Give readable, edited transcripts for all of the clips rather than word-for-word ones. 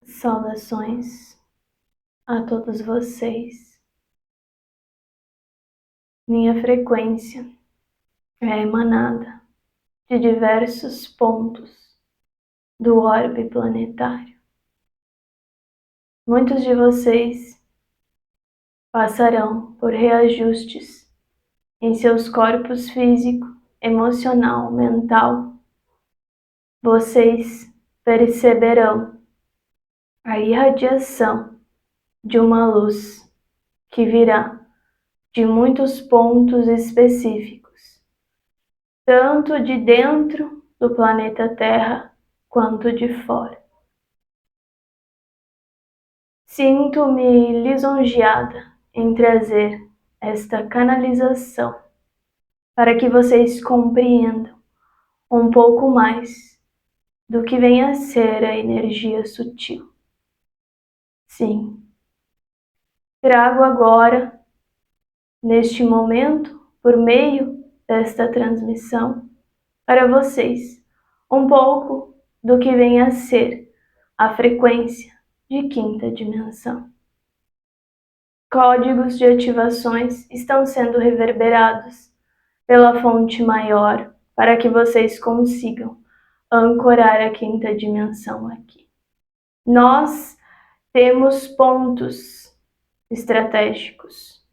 Saudações a todos vocês. Minha frequência é emanada de diversos pontos do orbe planetário. Muitos de vocês passarão por reajustes em seus corpos físico, emocional, mental. Vocês perceberão a irradiação de uma luz que virá de muitos pontos específicos, tanto de dentro do planeta Terra quanto de fora. Sinto-me lisonjeada em trazer esta canalização para que vocês compreendam um pouco mais do que vem a ser a energia sutil. Sim, trago agora, neste momento, por meio desta transmissão, para vocês um pouco do que vem a ser a frequência de quinta dimensão. Códigos de ativações estão sendo reverberados pela fonte maior para que vocês consigam ancorar a quinta dimensão aqui. Nós temos pontos estratégicos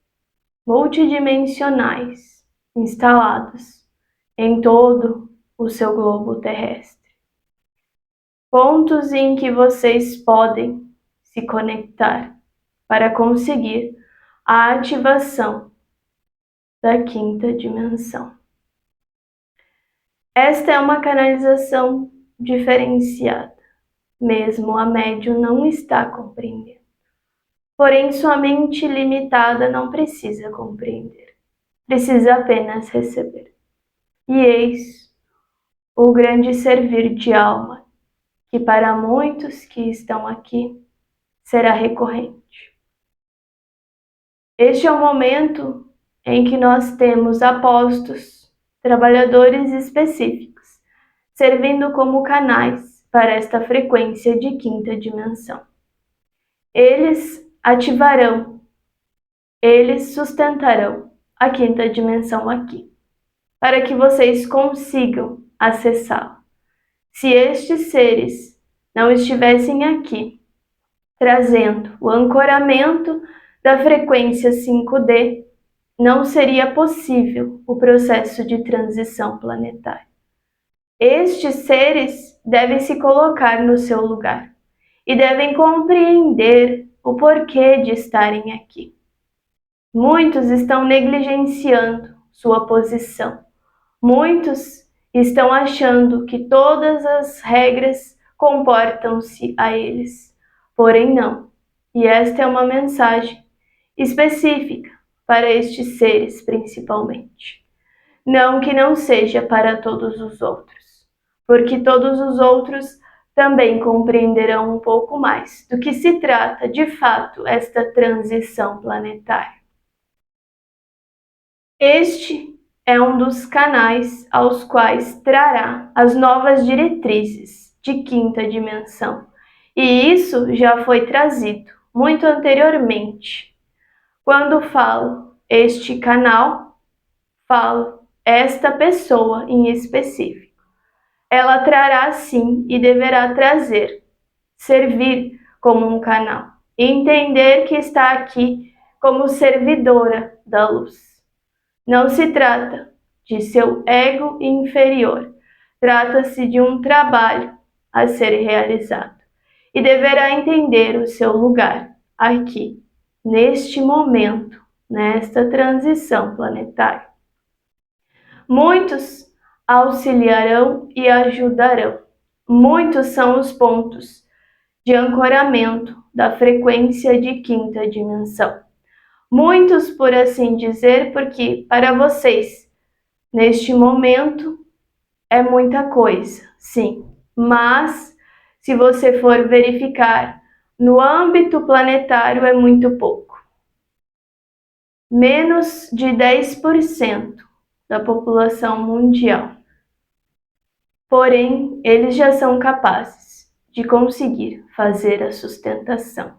multidimensionais instalados em todo o seu globo terrestre. Pontos em que vocês podem se conectar para conseguir a ativação da quinta dimensão. Esta é uma canalização diferenciada, mesmo a médium não está compreendendo. Porém, sua mente limitada não precisa compreender, precisa apenas receber. E eis o grande servir de alma, que para muitos que estão aqui será recorrente. Este é o momento em que nós temos apostos, trabalhadores específicos, servindo como canais para esta frequência de quinta dimensão. Eles ativarão, eles sustentarão a quinta dimensão aqui, para que vocês consigam acessá-la. Se estes seres não estivessem aqui, trazendo o ancoramento da frequência 5D, não seria possível o processo de transição planetária. Estes seres devem se colocar no seu lugar e devem compreender o porquê de estarem aqui. Muitos estão negligenciando sua posição. Muitos estão achando que todas as regras comportam-se a eles. Porém não. E esta é uma mensagem específica para estes seres principalmente. Não que não seja para todos os outros, porque todos os outros também compreenderão um pouco mais do que se trata de fato esta transição planetária. Este é um dos canais aos quais trará as novas diretrizes de quinta dimensão, e isso já foi trazido muito anteriormente. Quando falo este canal, falo esta pessoa em específico. Ela trará sim e deverá trazer, servir como um canal, entender que está aqui como servidora da luz. Não se trata de seu ego inferior, trata-se de um trabalho a ser realizado e deverá entender o seu lugar aqui, neste momento, nesta transição planetária. Muitos auxiliarão e ajudarão. Muitos são os pontos de ancoramento da frequência de quinta dimensão. Muitos, por assim dizer, porque para vocês, neste momento, é muita coisa, sim. Mas, se você for verificar, no âmbito planetário é muito pouco. Menos de 10% da população mundial porém eles já são capazes de conseguir fazer a sustentação.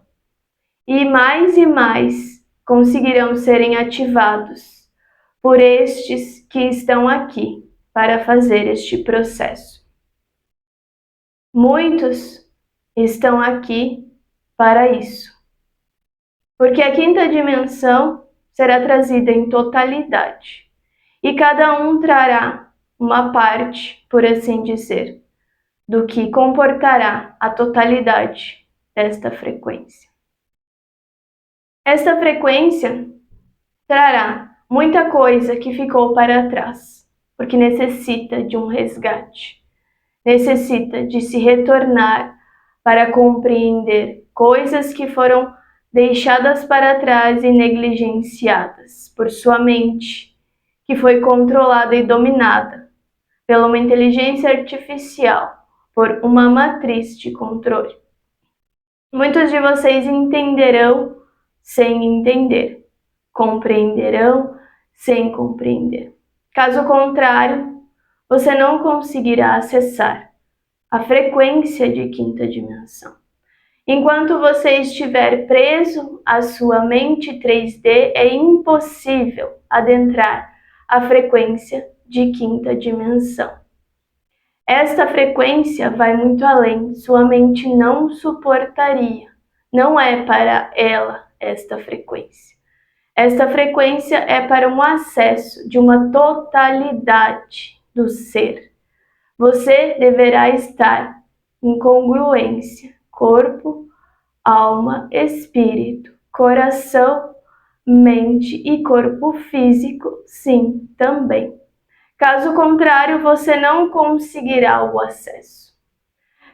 E mais conseguirão serem ativados por estes que estão aqui para fazer este processo. Muitos estão aqui para isso, porque a quinta dimensão será trazida em totalidade e cada um trará uma parte, por assim dizer, do que comportará a totalidade desta frequência. Esta frequência trará muita coisa que ficou para trás, porque necessita de um resgate, necessita de se retornar para compreender coisas que foram deixadas para trás e negligenciadas por sua mente, que foi controlada e dominada por uma inteligência artificial, por uma matriz de controle. Muitos de vocês entenderão sem entender, compreenderão sem compreender. Caso contrário, você não conseguirá acessar a frequência de quinta dimensão. Enquanto você estiver preso à sua mente 3D, é impossível adentrar a frequência de quinta dimensão. Esta frequência vai muito além, sua mente não suportaria. Não é para ela esta frequência. Esta frequência é para um acesso de uma totalidade do ser. Você deverá estar em congruência, corpo, alma, espírito, coração, mente e corpo físico, sim, também. Caso contrário, você não conseguirá o acesso.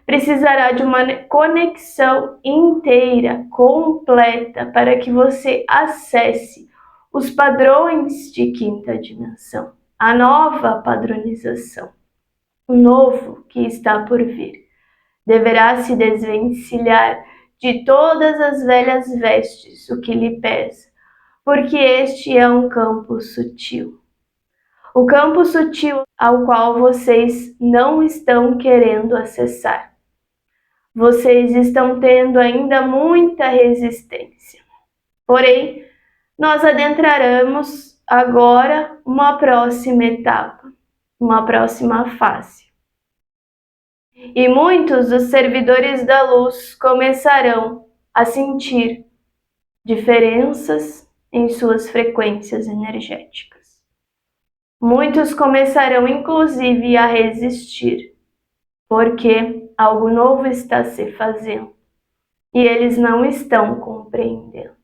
Precisará de uma conexão inteira, completa, para que você acesse os padrões de quinta dimensão, a nova padronização, o novo que está por vir. Deverá se desvencilhar de todas as velhas vestes, o que lhe pesa, porque este é um campo sutil. O campo sutil ao qual vocês não estão querendo acessar. Vocês estão tendo ainda muita resistência. Porém, nós adentraremos agora uma próxima etapa, uma próxima fase. E muitos dos servidores da luz começarão a sentir diferenças em suas frequências energéticas. Muitos começarão inclusive a resistir, porque algo novo está se fazendo e eles não estão compreendendo.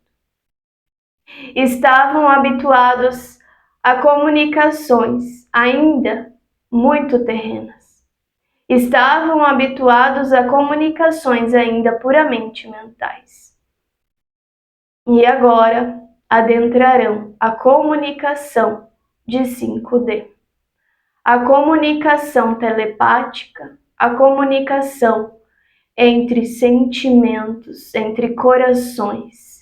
Estavam habituados a comunicações ainda muito terrenas. Estavam habituados a comunicações ainda puramente mentais. E agora adentrarão a comunicação de 5D. A comunicação telepática, a comunicação entre sentimentos, entre corações.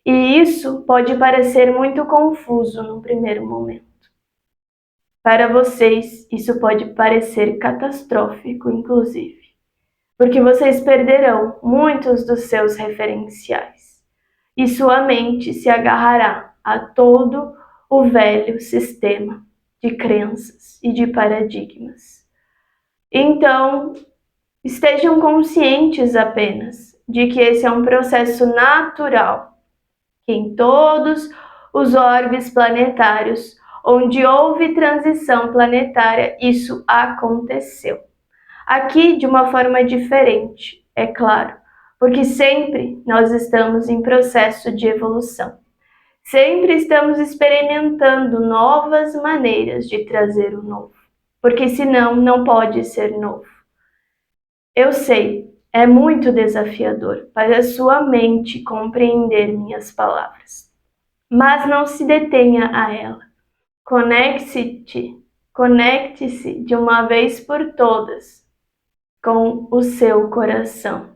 E isso pode parecer muito confuso no primeiro momento. Para vocês, isso pode parecer catastrófico, inclusive, porque vocês perderão muitos dos seus referenciais e sua mente se agarrará a todo o velho sistema de crenças e de paradigmas. Então, estejam conscientes apenas de que esse é um processo natural, que em todos os orbes planetários onde houve transição planetária, isso aconteceu. Aqui de uma forma diferente, é claro, porque sempre nós estamos em processo de evolução. Sempre estamos experimentando novas maneiras de trazer o novo, porque senão não pode ser novo. Eu sei, é muito desafiador para a sua mente compreender minhas palavras, mas não se detenha a ela. Conecte-se de uma vez por todas com o seu coração.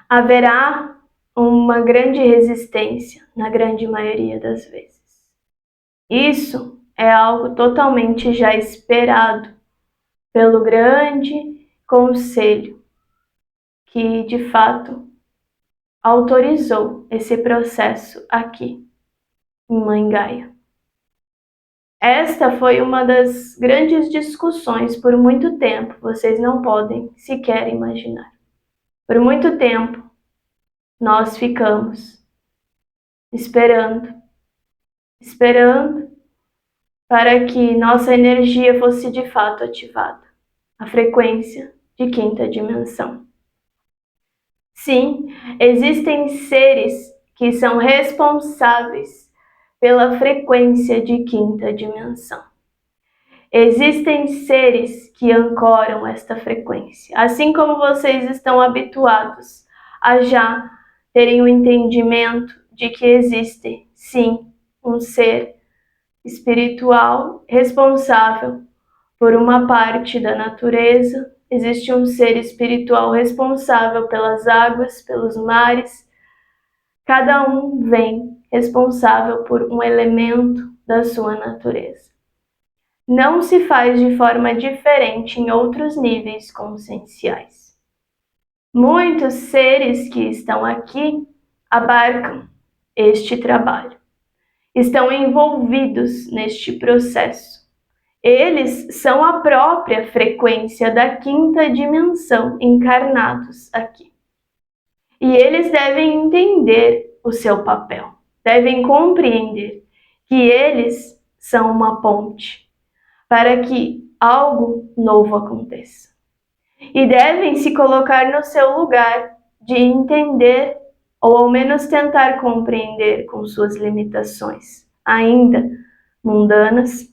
Haverá uma grande resistência na grande maioria das vezes. Isso é algo totalmente já esperado pelo grande conselho que, de fato, autorizou esse processo aqui em Mãe Gaia. Esta foi uma das grandes discussões por muito tempo, vocês não podem sequer imaginar. Por muito tempo, nós ficamos esperando para que nossa energia fosse de fato ativada, a frequência de quinta dimensão. Sim, existem seres que são responsáveis pela frequência de quinta dimensão. Existem seres que ancoram esta frequência, assim como vocês estão habituados a já terem o entendimento de que existe, sim, um ser espiritual responsável por uma parte da natureza, existe um ser espiritual responsável pelas águas, pelos mares, cada um vem responsável por um elemento da sua natureza. Não se faz de forma diferente em outros níveis conscienciais. Muitos seres que estão aqui abarcam este trabalho, estão envolvidos neste processo. Eles são a própria frequência da quinta dimensão encarnados aqui. E eles devem entender o seu papel, devem compreender que eles são uma ponte para que algo novo aconteça. E devem se colocar no seu lugar de entender, ou ao menos tentar compreender com suas limitações, ainda mundanas,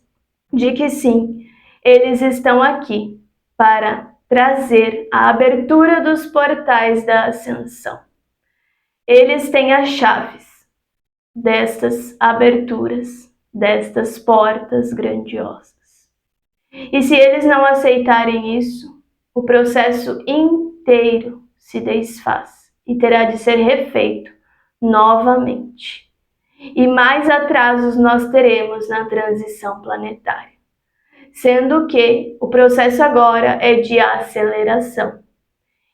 de que sim, eles estão aqui para trazer a abertura dos portais da ascensão. Eles têm as chaves destas aberturas, destas portas grandiosas. E se eles não aceitarem isso, o processo inteiro se desfaz e terá de ser refeito novamente. E mais atrasos nós teremos na transição planetária, sendo que o processo agora é de aceleração.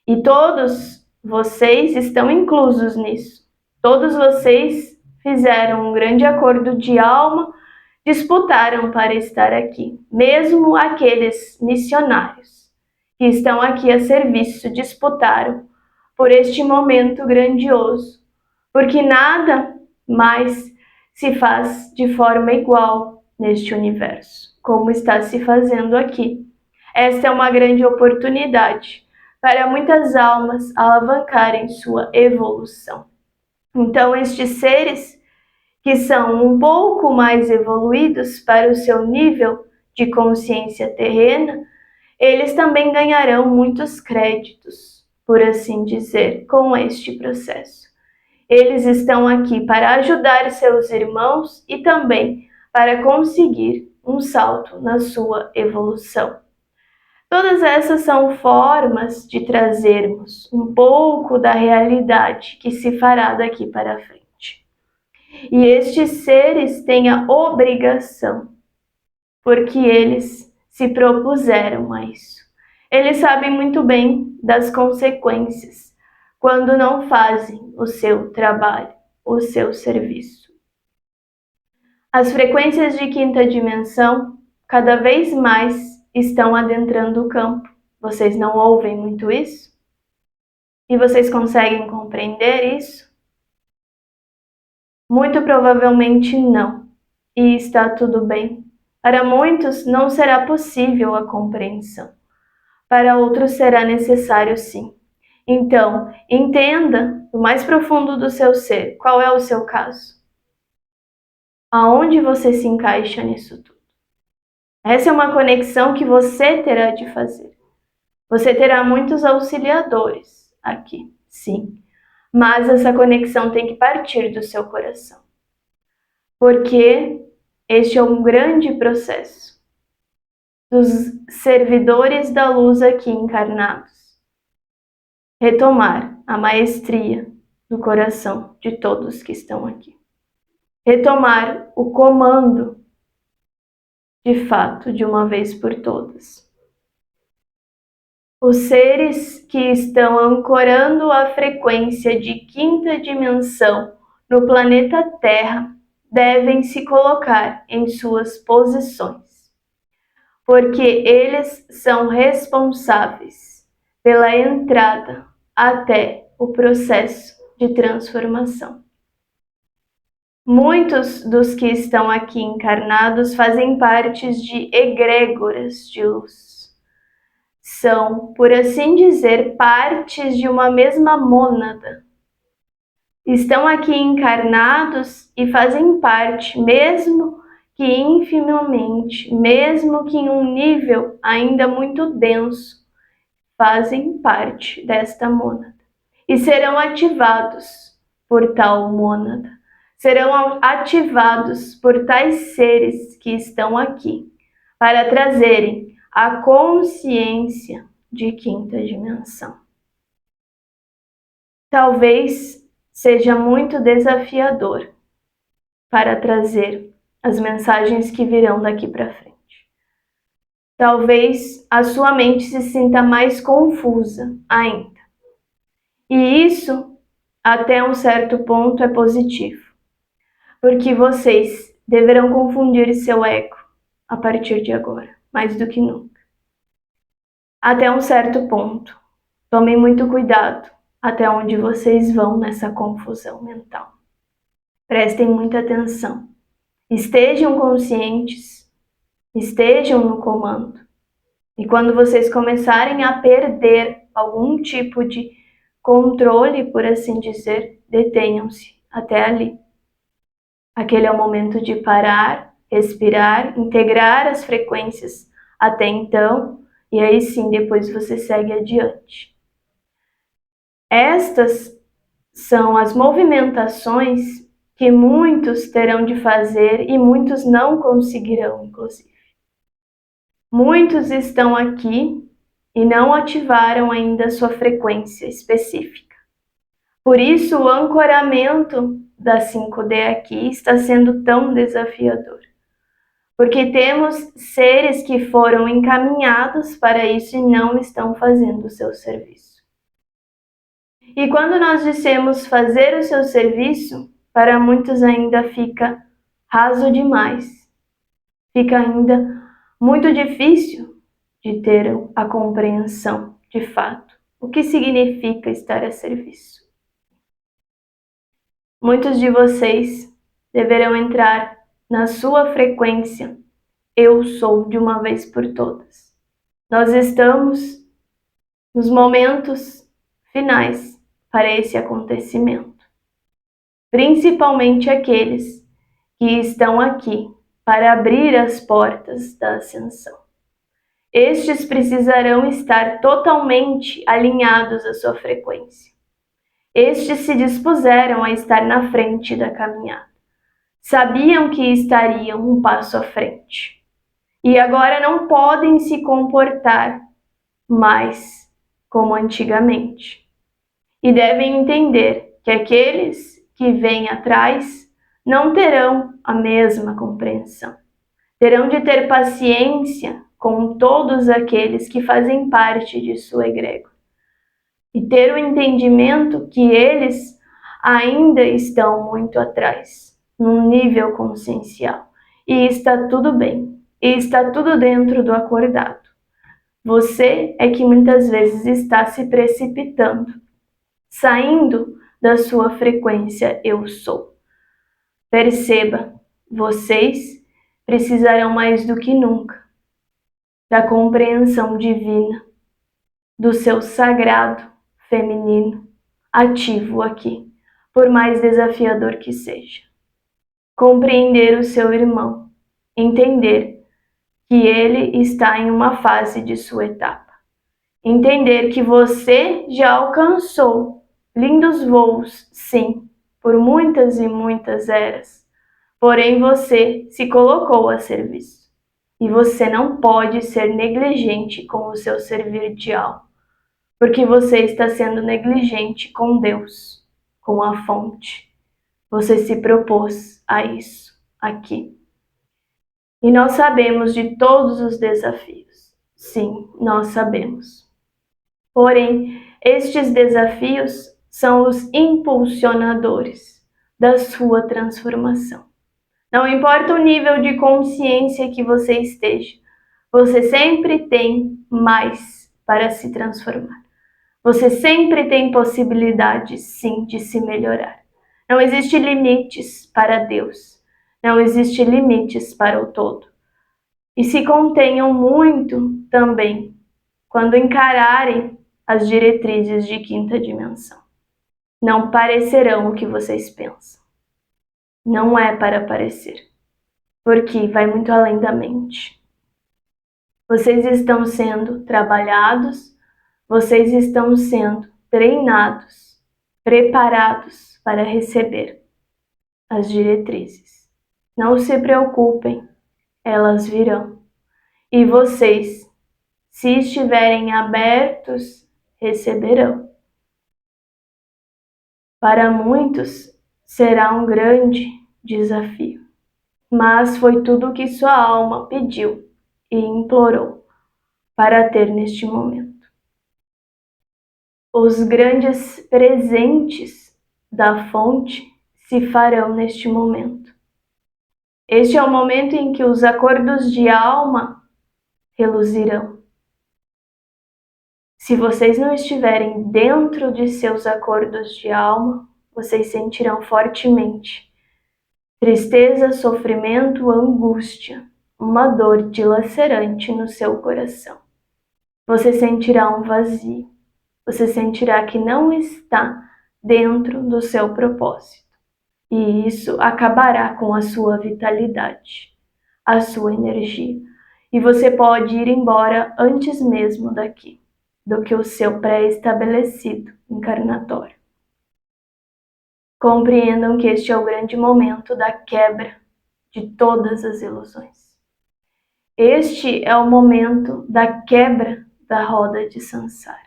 E todos vocês estão inclusos nisso. Todos vocês fizeram um grande acordo de alma, disputaram para estar aqui. Mesmo aqueles missionários que estão aqui a serviço disputaram por este momento grandioso, porque nada mais se faz de forma igual neste universo, como está se fazendo aqui. Esta é uma grande oportunidade para muitas almas alavancarem sua evolução. Então, estes seres que são um pouco mais evoluídos para o seu nível de consciência terrena, eles também ganharão muitos créditos, por assim dizer, com este processo. Eles estão aqui para ajudar seus irmãos e também para conseguir um salto na sua evolução. Todas essas são formas de trazermos um pouco da realidade que se fará daqui para frente. E estes seres têm a obrigação, porque eles se propuseram a isso. Eles sabem muito bem das consequências quando não fazem o seu trabalho, o seu serviço. As frequências de quinta dimensão cada vez mais estão adentrando o campo. Vocês não ouvem muito isso? E vocês conseguem compreender isso? Muito provavelmente não. E está tudo bem. Para muitos não será possível a compreensão. Para outros será necessário sim. Então, entenda do mais profundo do seu ser qual é o seu caso. Aonde você se encaixa nisso tudo? Essa é uma conexão que você terá de fazer. Você terá muitos auxiliadores aqui, sim. Mas essa conexão tem que partir do seu coração. Porque este é um grande processo dos servidores da luz aqui encarnados. Retomar a maestria do coração de todos que estão aqui. Retomar o comando, de fato, de uma vez por todas. Os seres que estão ancorando a frequência de quinta dimensão no planeta Terra devem se colocar em suas posições, porque eles são responsáveis pela entrada até o processo de transformação. Muitos dos que estão aqui encarnados fazem parte de egrégoras de luz. São, por assim dizer, partes de uma mesma mônada. Estão aqui encarnados e fazem parte, mesmo que infimamente, mesmo que em um nível ainda muito denso, fazem parte desta mônada. E serão ativados por tal mônada. Serão ativados por tais seres que estão aqui, para trazerem a consciência de quinta dimensão. Talvez seja muito desafiador para trazer as mensagens que virão daqui para frente. Talvez a sua mente se sinta mais confusa ainda. E isso, até um certo ponto, é positivo, porque vocês deverão confundir seu ego a partir de agora, mais do que nunca. Até um certo ponto. Tomem muito cuidado até onde vocês vão nessa confusão mental. Prestem muita atenção. Estejam conscientes, estejam no comando. E quando vocês começarem a perder algum tipo de controle, por assim dizer, detenham-se até ali. Aquele é o momento de parar, respirar, integrar as frequências até então, e aí sim, depois você segue adiante. Estas são as movimentações que muitos terão de fazer e muitos não conseguirão, inclusive. Muitos estão aqui e não ativaram ainda sua frequência específica. Por isso, o ancoramento da 5D aqui está sendo tão desafiador. Porque temos seres que foram encaminhados para isso e não estão fazendo o seu serviço. E quando nós dissemos fazer o seu serviço, para muitos ainda fica raso demais. Fica ainda muito difícil de ter a compreensão, de fato, o que significa estar a serviço. Muitos de vocês deverão entrar na sua frequência eu sou de uma vez por todas. Nós estamos nos momentos finais para esse acontecimento, principalmente aqueles que estão aqui para abrir as portas da ascensão. Estes precisarão estar totalmente alinhados à sua frequência. Estes se dispuseram a estar na frente da caminhada. Sabiam que estariam um passo à frente. E agora não podem se comportar mais como antigamente. E devem entender que aqueles que vêm atrás não terão a mesma compreensão. Terão de ter paciência com todos aqueles que fazem parte de sua egrégora. E ter o entendimento que eles ainda estão muito atrás, num nível consciencial. E está tudo bem. E está tudo dentro do acordado. Você é que muitas vezes está se precipitando, saindo da sua frequência eu sou. Perceba, vocês precisarão mais do que nunca da compreensão divina, do seu sagrado feminino ativo aqui, por mais desafiador que seja. Compreender o seu irmão, entender que ele está em uma fase de sua etapa. Entender que você já alcançou lindos voos, sim, por muitas e muitas eras. Porém, você se colocou a serviço. E você não pode ser negligente com o seu servir de alma. Porque você está sendo negligente com Deus, com a fonte. Você se propôs a isso aqui. E nós sabemos de todos os desafios. Sim, nós sabemos. Porém, estes desafios são os impulsionadores da sua transformação. Não importa o nível de consciência que você esteja, você sempre tem mais para se transformar. Você sempre tem possibilidade, sim, de se melhorar. Não existe limites para Deus. Não existe limites para o todo. E se contenham muito também quando encararem as diretrizes de quinta dimensão. Não parecerão o que vocês pensam. Não é para parecer, porque vai muito além da mente. Vocês estão sendo trabalhados, vocês estão sendo treinados, preparados para receber as diretrizes. Não se preocupem, elas virão. E vocês, se estiverem abertos, receberão. Para muitos, será um grande desafio, mas foi tudo o que sua alma pediu e implorou para ter neste momento. Os grandes presentes da fonte se farão neste momento. Este é o momento em que os acordos de alma reluzirão. Se vocês não estiverem dentro de seus acordos de alma, vocês sentirão fortemente tristeza, sofrimento, angústia, uma dor dilacerante no seu coração. Você sentirá um vazio. Você sentirá que não está dentro do seu propósito. E isso acabará com a sua vitalidade, a sua energia. E você pode ir embora antes mesmo daqui, do que o seu pré-estabelecido encarnatório. Compreendam que este é o grande momento da quebra de todas as ilusões. Este é o momento da quebra da roda de Sansara.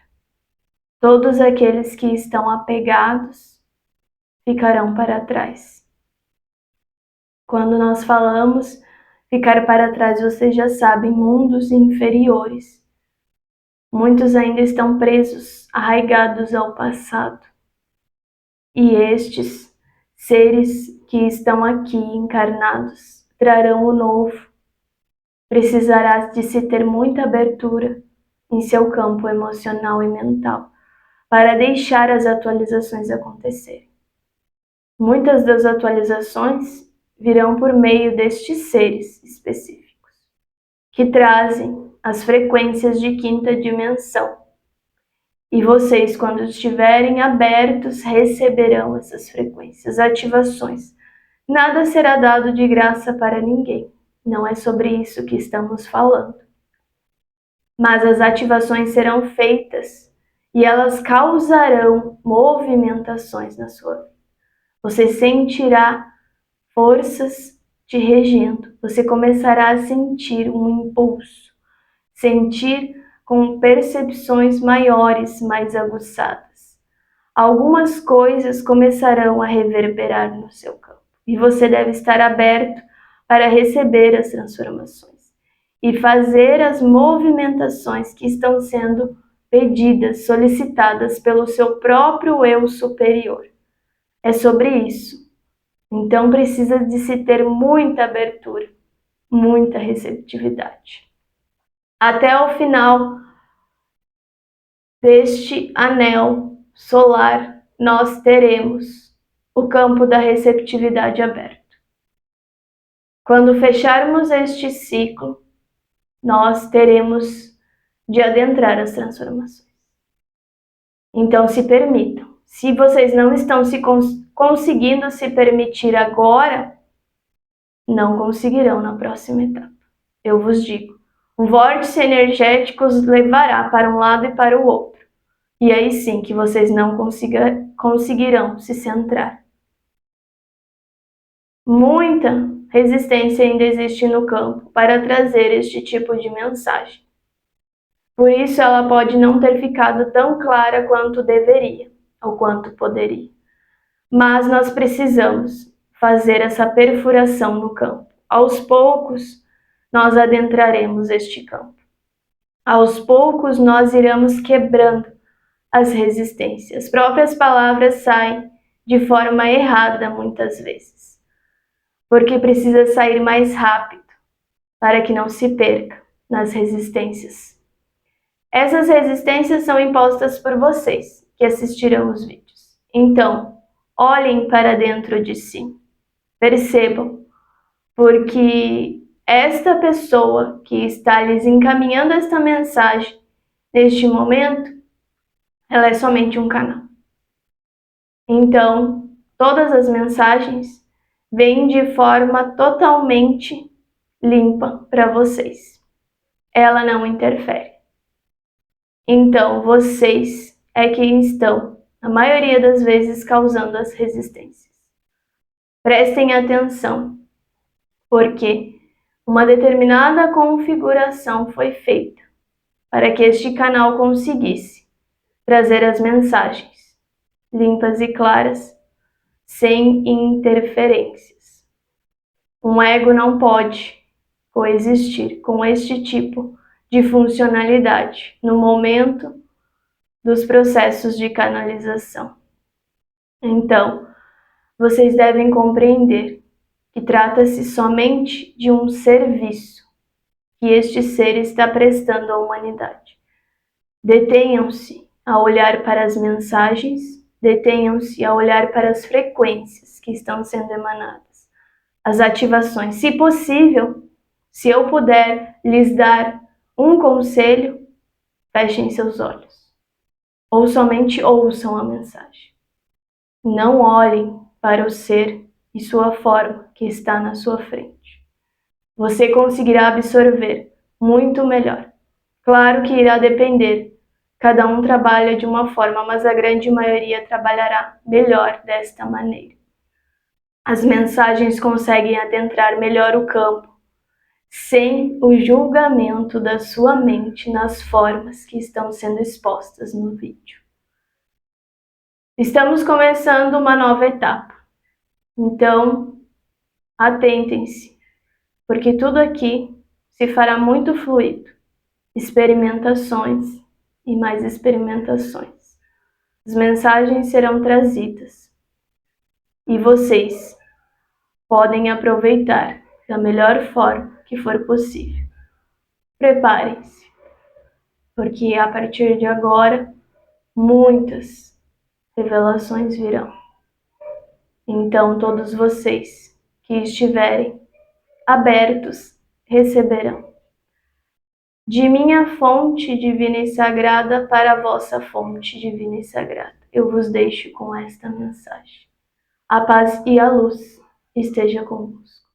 Todos aqueles que estão apegados ficarão para trás. Quando nós falamos ficar para trás, vocês já sabem, mundos inferiores. Muitos ainda estão presos, arraigados ao passado. E estes seres que estão aqui encarnados trarão o novo. Precisará de se ter muita abertura em seu campo emocional e mental para deixar as atualizações acontecerem. Muitas das atualizações virão por meio destes seres específicos, que trazem as frequências de quinta dimensão. E vocês, quando estiverem abertos, receberão essas frequências, ativações. Nada será dado de graça para ninguém. Não é sobre isso que estamos falando. Mas as ativações serão feitas e elas causarão movimentações na sua vida. Você sentirá forças te regendo. Você começará a sentir um impulso, sentir com percepções maiores, mais aguçadas. Algumas coisas começarão a reverberar no seu campo e você deve estar aberto para receber as transformações e fazer as movimentações que estão sendo pedidas, solicitadas pelo seu próprio eu superior. É sobre isso. Então precisa de se ter muita abertura, muita receptividade. Até o final deste anel solar, nós teremos o campo da receptividade aberto. Quando fecharmos este ciclo, nós teremos de adentrar as transformações. Então se permitam. Se vocês não estão conseguindo se permitir agora, não conseguirão na próxima etapa. Eu vos digo, o vórtice energético os levará para um lado e para o outro. E aí sim que vocês não conseguirão se centrar. Muita resistência ainda existe no campo para trazer este tipo de mensagem. Por isso ela pode não ter ficado tão clara quanto deveria, ou quanto poderia. Mas nós precisamos fazer essa perfuração no campo. Aos poucos, nós adentraremos este campo. Aos poucos, nós iremos quebrando as resistências. As próprias palavras saem de forma errada muitas vezes, porque precisa sair mais rápido para que não se perca nas resistências. Essas resistências são impostas por vocês que assistirão os vídeos. Então, olhem para dentro de si. Percebam, porque esta pessoa que está lhes encaminhando esta mensagem neste momento, ela é somente um canal. Então, todas as mensagens vêm de forma totalmente limpa para vocês. Ela não interfere. Então, vocês é quem estão, na maioria das vezes, causando as resistências. Prestem atenção, porque uma determinada configuração foi feita para que este canal conseguisse trazer as mensagens limpas e claras, sem interferências. Um ego não pode coexistir com este tipo de funcionalidade no momento dos processos de canalização. Então, vocês devem compreender que trata-se somente de um serviço que este ser está prestando à humanidade. Detenham-se a olhar para as mensagens, detenham-se a olhar para as frequências que estão sendo emanadas, as ativações. Se possível, se eu puder lhes dar um conselho, fechem seus olhos, ou somente ouçam a mensagem. Não olhem para o ser e sua forma que está na sua frente. Você conseguirá absorver muito melhor. Claro que irá depender. Cada um trabalha de uma forma, mas a grande maioria trabalhará melhor desta maneira. As mensagens conseguem adentrar melhor o campo, sem o julgamento da sua mente nas formas que estão sendo expostas no vídeo. Estamos começando uma nova etapa, então atentem-se, porque tudo aqui se fará muito fluido. Experimentações e mais experimentações. As mensagens serão trazidas e vocês podem aproveitar da melhor forma que for possível. Preparem-se, porque a partir de agora muitas revelações virão. Então todos vocês que estiverem abertos receberão. De minha fonte divina e sagrada para a vossa fonte divina e sagrada, eu vos deixo com esta mensagem. A paz e a luz esteja convosco.